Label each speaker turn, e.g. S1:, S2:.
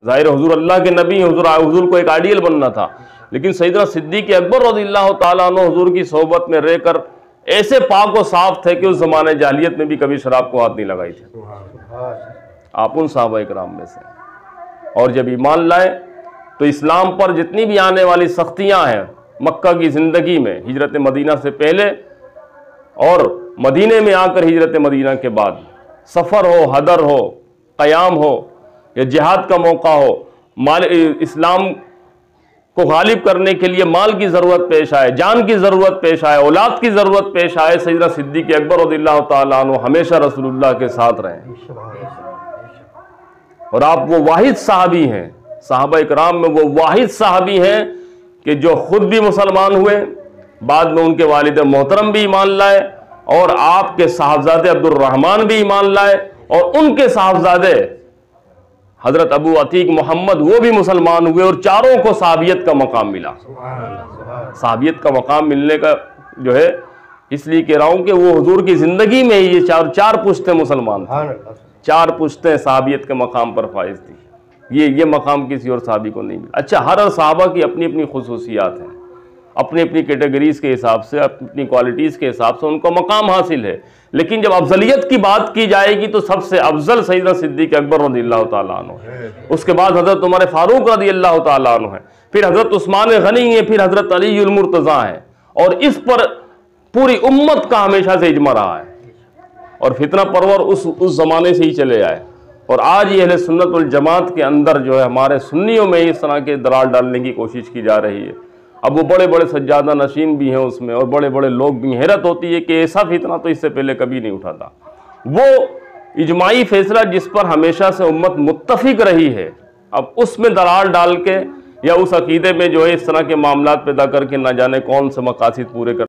S1: ज़ाहिर हुजूर अल्लाह के नबी, हुजूर को एक आइडियल बनना था, लेकिन सैयदना सिद्दीक़ अकबर रज़ियल्लाहु ताला अन्हु हुजूर की सोहबत में रहकर ऐसे पाक व साफ थे कि उस ज़माने जाहिलियत में भी कभी शराब को हाथ नहीं लगाई थी। आप उन सहाबा इकराम में से। और जब ईमान लाए तो इस्लाम पर जितनी भी आने वाली सख्तियाँ हैं मक्का की ज़िंदगी में, हिजरत मदीना से पहले और मदीने में आकर हिजरत मदीना के बाद, सफ़र हो, हदर हो, क़याम हो या जिहाद का मौका हो, माल इस्लाम को गालिब करने के लिए माल की ज़रूरत पेश आए, जान की ज़रूरत पेश आए, औलाद की ज़रूरत पेश आए, सैयदना सिद्दीक़ अकबर रज़ियल्लाहु ताला अन्हु हमेशा रसूलुल्लाह के साथ रहें। और आप वो वाहिद साहबी हैं, सहाबा इकराम में वो वाहिद साहबी हैं कि जो खुद भी मुसलमान हुए, बाद में उनके वालिद मोहतरम भी ईमान लाए और आपके साहबजादे अब्दुर्रहमान भी ईमान लाए और उनके साहबजादे हजरत अबू अतीक मोहम्मद वो भी मुसलमान हुए और चारों को साहबियत का मकाम मिला। साहबियत का मकाम मिलने का जो है इसलिए कह रहा हूं कि वो हुजूर की जिंदगी में ही ये चार पुश्तें मुसलमान थे, चार पुश्तें साहबियत के मकाम पर फाइज थी। ये मकाम किसी और साहबी को नहीं मिला। अच्छा, हर साहबा की अपनी अपनी खुसूसियात हैं, अपनी अपनी कैटेगरीज के हिसाब से, अपनी क्वालिटीज़ के हिसाब से उनको मकाम हासिल है, लेकिन जब अफजलियत की बात की जाएगी तो सबसे अफजल सैयदना सिद्दीक़ अकबर रज़ियल्लाहु ताला अन्हु है। उसके बाद हज़रत उमर फारूक रज़ियल्लाहु ताला अन्हु है, फिर हज़रत उस्मान गनी है, फिर हज़रत अलीउल मुर्तज़ा है। और इस पर पूरी उम्मत का हमेशा से इजमा रहा है और फितना परवर उस ज़माने से ही चले आए। और आज ये अहले सुन्नत वल जमात के अंदर जो है हमारे सुन्नियों में इस तरह के दरार डालने की कोशिश की जा रही है। अब वो बड़े बड़े सज्जादा नशीन भी हैं उसमें और बड़े बड़े लोग भी। हैरत होती है कि ऐसा फितना तो इससे पहले कभी नहीं उठा था। वो इजमाई फैसला जिस पर हमेशा से उम्मत मुत्तफिक रही है, अब उसमें दरार डाल के या उस अकीदे में जो है इस तरह के मामलात पैदा करके ना जाने कौन से मकासद पूरे कर